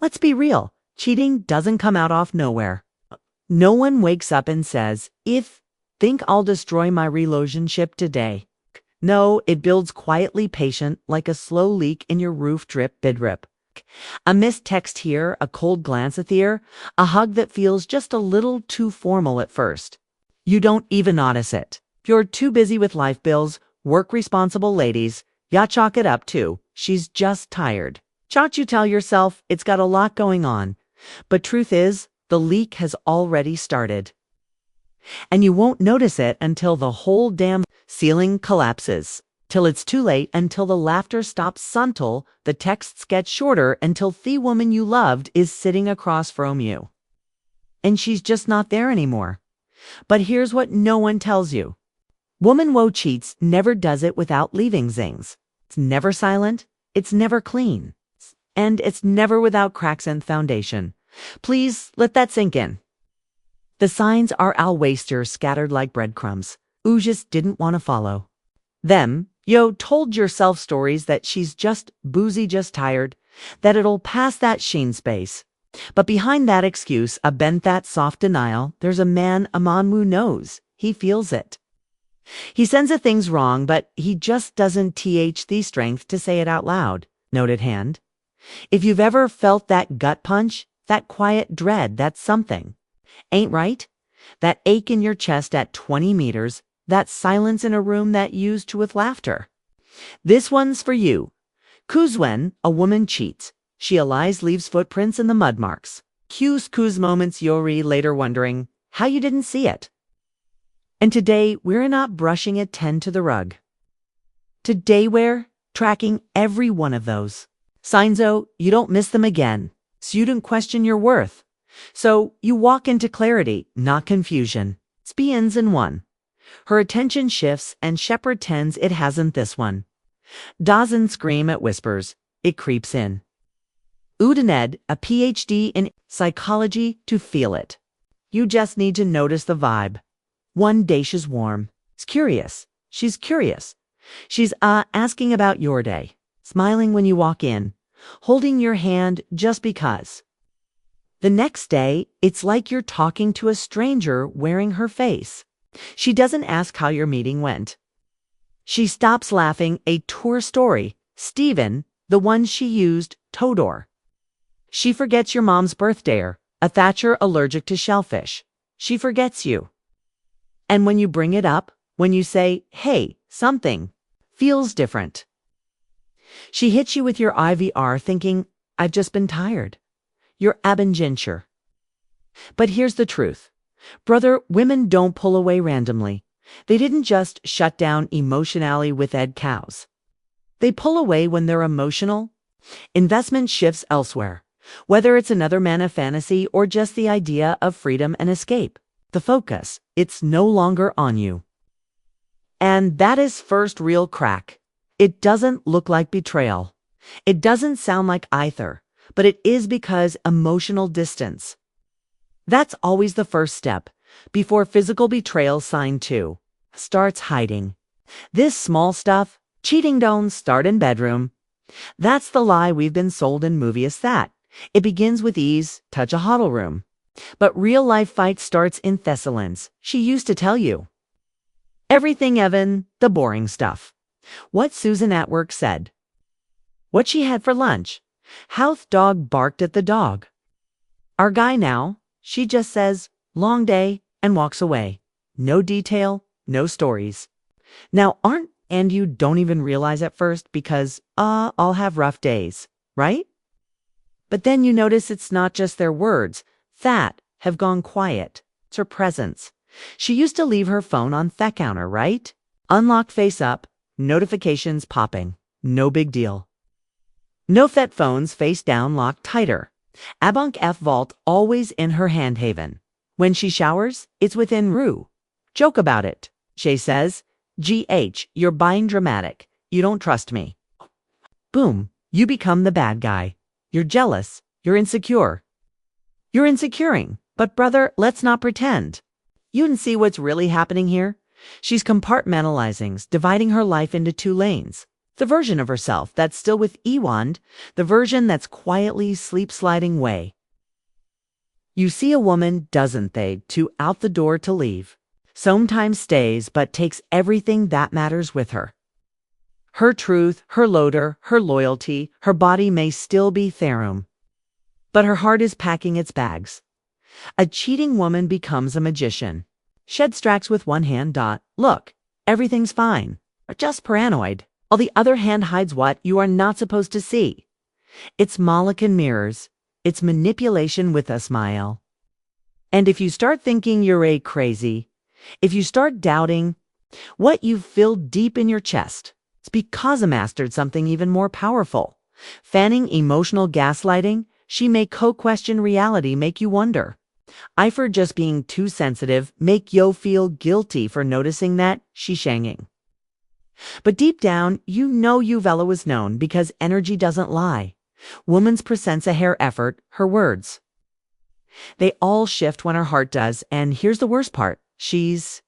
Let's be real. Cheating doesn't come out of nowhere. No one wakes up and says, think I'll destroy my relationship today. No, it builds quietly patient like a slow leak in your roof drip bidrip. A missed text here, a cold glance at there, a hug that feels just a little too formal at first. You don't even notice it. You're too busy with life bills, work responsible ladies. Ya chalk it up too. She's just tired. Chalk you tell yourself it's got a lot going on. But truth is, the leak has already started. And you won't notice it until the whole damn ceiling collapses. Till it's too late, until the laughter stops, until the texts get shorter, until the woman you loved is sitting across from you. And she's just not there anymore. But here's what no one tells you. Woman woe cheats never does it without leaving zings. It's never silent, it's never clean, and it's never without cracks in foundation. Please let that sink in. The signs are al waster scattered like breadcrumbs. Oo just didn't want to follow them. Yo told yourself stories that she's just boozy, just tired, that it'll pass that sheen space. But behind that excuse, a bent that soft denial, there's a man Amanwu knows. He feels it. He sends the things wrong, but he just doesn't the strength to say it out loud. Note at hand. If you've ever felt that gut punch, that quiet dread, that something ain't right, that ache in your chest at 20 meters, that silence in a room that used with laughter. This one's for you. 'Cause when a woman cheats, she lies, leaves footprints in the mud marks. Cuse moments Yori later wondering how you didn't see it. And today we're not brushing it 10 to the rug. Today we're tracking every one of those signs so you don't miss them again, so you don't question your worth. So you walk into clarity, not confusion. It's ends in one. Her attention shifts and she pretends it hasn't this one. Doesn't scream at whispers, it creeps in. Udined, a PhD in psychology, to feel it. You just need to notice the vibe. One day she's warm. She's curious. She's asking about your day, smiling when you walk in, holding your hand just because. The next day, it's like you're talking to a stranger wearing her face. She doesn't ask how your meeting went. She stops laughing a tour story, Stephen, the one she used, Todor. She forgets your mom's birthday, a Thatcher allergic to shellfish. She forgets you. And when you bring it up, when you say, hey, something feels different. She hits you with your IVR thinking, I've just been tired. You're abingenture. But here's the truth. Brother, women don't pull away randomly. They didn't just shut down emotionally with Ed cows. They pull away when they're emotional. Investment shifts elsewhere, whether it's another man of fantasy or just the idea of freedom and escape. The focus, it's no longer on you. And that is first real crack. It doesn't look like betrayal. It doesn't sound like either, but it is because emotional distance. That's always the first step, before physical betrayal sign 2 starts hiding. This small stuff, cheating don't start in bedroom. That's the lie we've been sold in movies that. It begins with ease, touch a huddle room. But real life fight starts in Thessalons, she used to tell you. Everything Evan, the boring stuff. What Susan at work said. What she had for lunch. How th dog barked at the dog. Our guy now, she just says, long day, and walks away. No detail, no stories. Now and you don't even realize at first because, I'll have rough days, right? But then you notice it's not just their words that have gone quiet. It's her presence. She used to leave her phone on the counter, right? Unlocked face up, notifications popping. No big deal. No that phone's face down locked tighter. Abunk F vault always in her hand haven. When she showers, it's within Rue. Joke about it. Shay says, GH, you're buying dramatic. You don't trust me. Boom, you become the bad guy. You're jealous. You're insecure. You're insecuring. But brother, let's not pretend. You can see what's really happening here? She's compartmentalizing, dividing her life into 2 lanes. The version of herself that's still with Ewand, the version that's quietly sleep-sliding away. You see a woman, doesn't they, to out the door to leave. Sometimes stays, but takes everything that matters with her. Her truth, her loader, her loyalty, her body may still be Therum, but her heart is packing its bags. A cheating woman becomes a magician. Shed stracks with one hand. Look, everything's fine, or just paranoid. While the other hand hides what you are not supposed to see. It's Moloch and mirrors. It's manipulation with a smile. And if you start thinking you're crazy, if you start doubting what you feel deep in your chest, it's because I mastered something even more powerful. Fanning emotional gaslighting, she may co-question reality, make you wonder. I for just being too sensitive, make yo feel guilty for noticing that she shanging. But deep down, you know Uvella was known because energy doesn't lie. Woman's presents a hair effort, her words. They all shift when her heart does, and here's the worst part. She's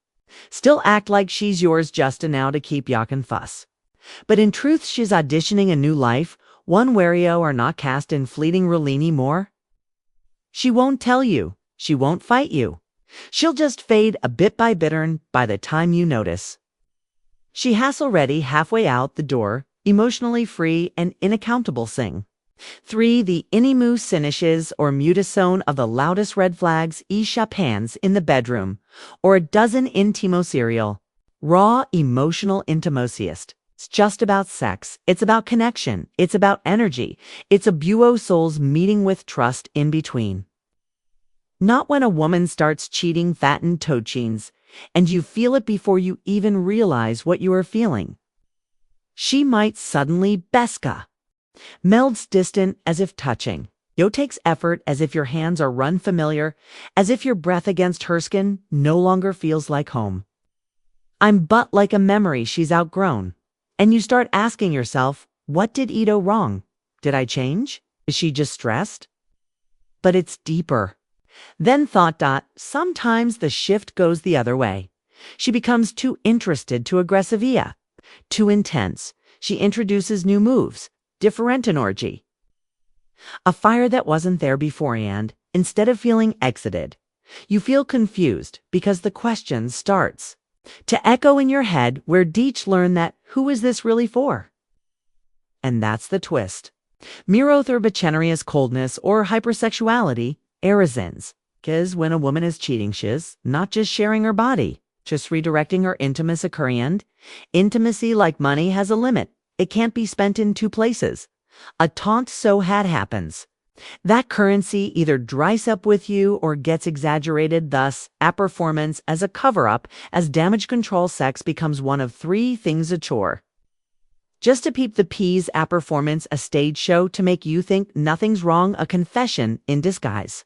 still act like she's yours just now to keep yawkin' fuss. But in truth, she's auditioning a new life, one where you are not cast in fleeting Relini more. She won't tell you. She won't fight you. She'll just fade a bit by bit, and by the time you notice, she has already halfway out the door, emotionally free and inaccountable. Sing. 3. The inimu sinishes or mutisone of the loudest red flags chapans in the bedroom, or a dozen intimo serial. Raw emotional intimosiest. It's just about sex. It's about connection. It's about energy. It's a buo souls meeting with trust in between. Not when a woman starts cheating fattened tochines, and you feel it before you even realize what you are feeling. She might suddenly beska. Melds distant as if touching. Yo takes effort as if your hands are run familiar, as if your breath against her skin no longer feels like home. I'm but like a memory she's outgrown. And you start asking yourself, what did Ito wrong? Did I change? Is she just stressed? But it's deeper. Then thought. Sometimes the shift goes the other way. She becomes too interested, too aggressivia, too intense. She introduces new moves. Different energy. A fire that wasn't there beforehand, instead of feeling exited. You feel confused because the question starts to echo in your head where Deech learned that who is this really for? And that's the twist. Mirotherbacenarious coldness or hypersexuality, erisins. Because when a woman is cheating, she's not just sharing her body, just redirecting her intimacy current. Intimacy, like money, has a limit. It can't be spent in two places. A taunt so happens. That currency either dries up with you or gets exaggerated, thus, performance as a cover-up, as damage control sex becomes one of 3 things a chore. Just to peep the peas, performance a stage show to make you think nothing's wrong, a confession in disguise.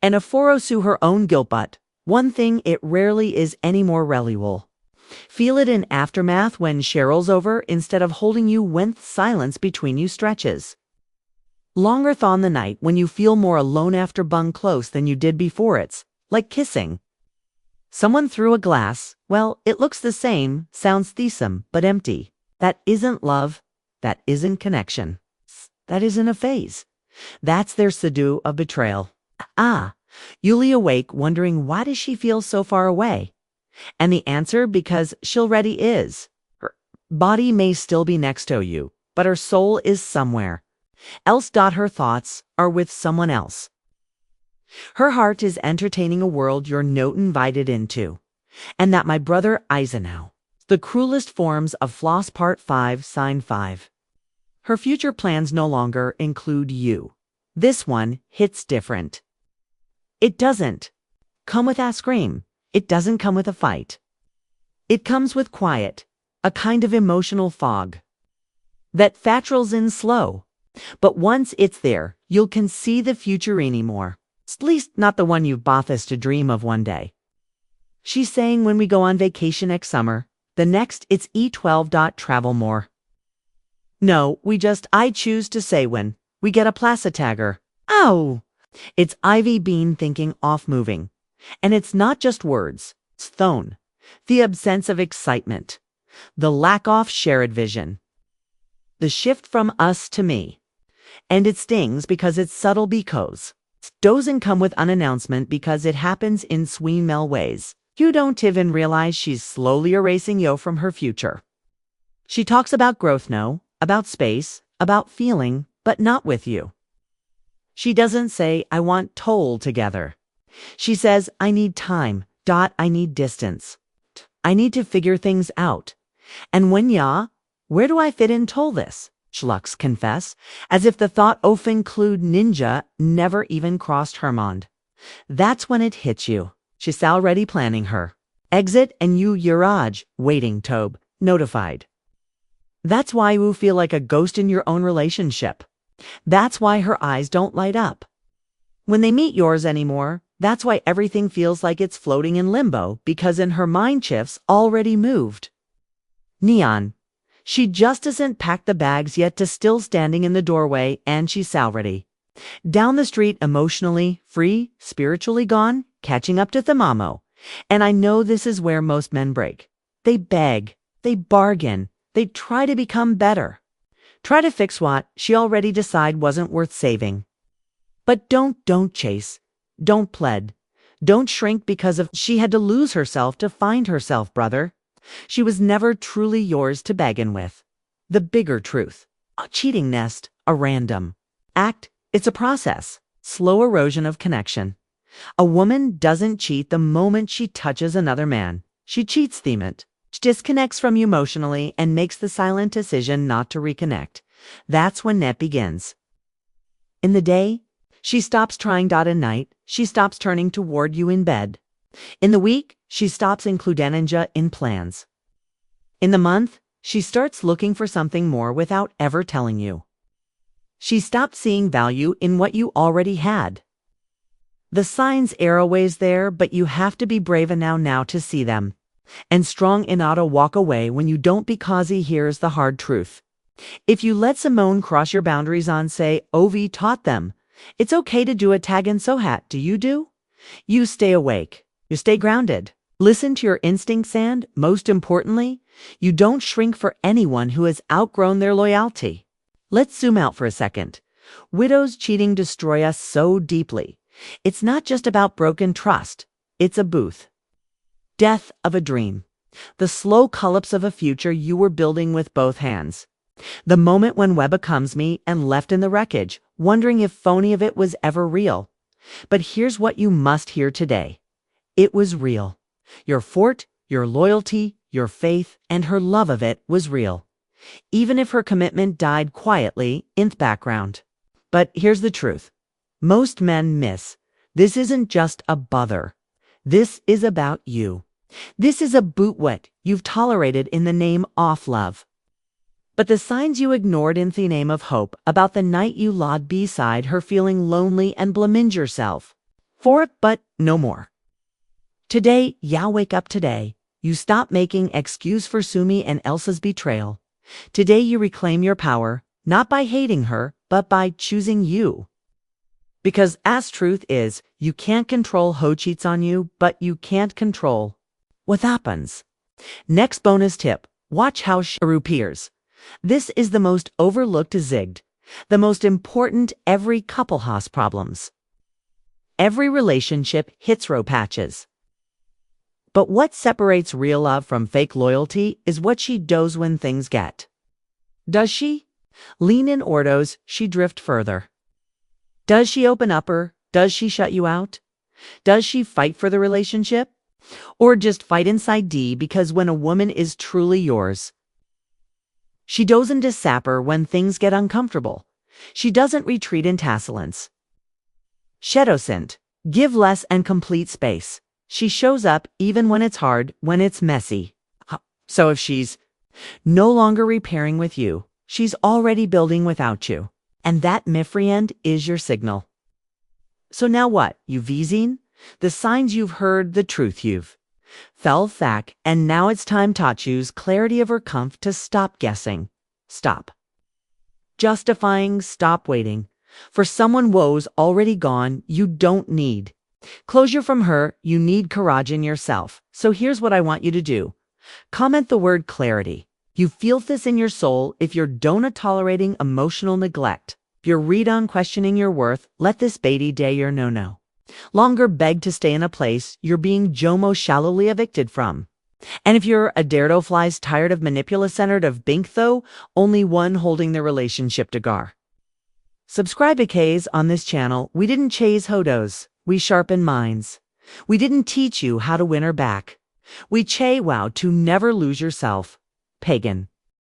And a forosu her own guilt, but one thing it rarely is any more reliable. Feel it in aftermath when Cheryl's over instead of holding you when silence between you stretches. Longer thon the night when you feel more alone after bung close than you did before. It's like kissing. Someone threw a glass. Well, it looks the same, sounds thesome, but empty. That isn't love. That isn't connection. That isn't a phase. That's their sedu of betrayal. Yulia awake wondering why does she feel so far away? And the answer, because she already is. Her body may still be next to you, but her soul is somewhere else. Her thoughts are with someone else. Her heart is entertaining a world you're not invited into. And that, my brother Eisenhow, the cruelest forms of floss. Part 5, Sign 5. Her future plans no longer include you. This one hits different. It doesn't come with a scream. It doesn't come with a fight. It comes with quiet, a kind of emotional fog that fatrals in slow. But once it's there, you can see the future anymore. At least not the one you've bothest to dream of one day. She's saying when we go on vacation next summer, the next it's E12. Travel more. No, I choose to say when we get a placitagger. Oh! It's Ivy Bean thinking off moving. And it's not just words, it's thone, the absence of excitement, the lack of shared vision. the shift from us to me. And it stings because it's subtle because doesn't come with an announcement because it happens in small ways. You don't even realize she's slowly erasing you from her future. She talks about growth, no, about space, about feeling, but not with you. She doesn't say, I want toll together. She says, I need time, I need distance. I need to figure things out. And when where do I fit in toll this? Schlucks confess, as if the thought of include ninja never even crossed her mind. That's when it hits you. She's already planning her exit and you Uraj, waiting Tobe, notified. That's why you feel like a ghost in your own relationship. That's why her eyes don't light up when they meet yours anymore. That's why everything feels like it's floating in limbo, because in her mind shifts already moved. Neon. She just hasn't packed the bags yet to still standing in the doorway, and she's already down the street, emotionally free, spiritually gone, catching up to Thamamo. And I know this is where most men break. They beg, they bargain, they try to become better. Try to fix what she already decided wasn't worth saving. But don't chase. Don't plead. Don't shrink because of she had to lose herself to find herself, brother. She was never truly yours to begin with. The bigger truth. A cheating nest, a random act. It's a process. Slow erosion of connection. A woman doesn't cheat the moment she touches another man. She cheats the moment she disconnects from you emotionally and makes the silent decision not to reconnect. That's when net begins. In the day, she stops trying. At night, she stops turning toward you in bed. In the week, she stops including ninja in plans. In the month, she starts looking for something more without ever telling you. She stopped seeing value in what you already had. The signs are always there, but you have to be brave enough now to see them. And strong enough to walk away when you don't, because here's the hard truth. If you let Simone cross your boundaries on, say, Ovi taught them, it's okay to do a tag and so hat. Do? You stay awake. You stay grounded. Listen to your instincts and, most importantly, you don't shrink for anyone who has outgrown their loyalty. Let's zoom out for a second. Widows cheating destroy us so deeply. It's not just about broken trust. It's a death of a dream. The slow collapse of a future you were building with both hands. The moment when Webb becomes me and left in the wreckage, wondering if phony of it was ever real. But here's what you must hear today. It was real. Your fort, your loyalty, your faith, and her love of it was real. Even if her commitment died quietly in the background. But here's the truth. Most men miss. This isn't just a bother. This is about you. This is about what you've tolerated in the name of love. But the signs you ignored in the name of hope, about the night you lied beside her feeling lonely and blamed yourself for it, but no more. Today, wake up today. You stop making excuse for Sumi and Elsa's betrayal. Today you reclaim your power, not by hating her, but by choosing you. Because as truth is, you can't control who cheats on you, but you can't control what happens. Next bonus tip, watch how she appears. This is the most overlooked zigged, the most important. Every couple has problems. Every relationship hits row patches. But what separates real love from fake loyalty is what she does when things get. Does she lean in, or does she drift further? Does she open up, or does she shut you out? Does she fight for the relationship? Or just fight inside because when a woman is truly yours, she doesn't disappear when things get uncomfortable. She doesn't retreat in tasselance. She doesn't give less and complete space. She shows up even when it's hard, when it's messy. So if she's no longer repairing with you, she's already building without you. And that, my friend, is your signal. So now what? You've seen the signs, you've heard the truth, you've felt back, and now it's time to choose clarity over comfort, to stop guessing, stop justifying, stop waiting for someone woe's already gone. You don't need closure from her, you need courage in yourself. So here's what I want you to do. Comment the word clarity. You feel this in your soul if you're donut tolerating emotional neglect. If you're read on questioning your worth, let this baity day your no-no. Longer beg to stay in a place you're being Jomo shallowly evicted from. And if you're a daredevil flies tired of manipula-centered of bink though, only one holding the relationship to gar. Subscribe to K's on this channel. We didn't chase hodos. We sharpen minds. We didn't teach you how to win her back. We wow to never lose yourself. Pagan.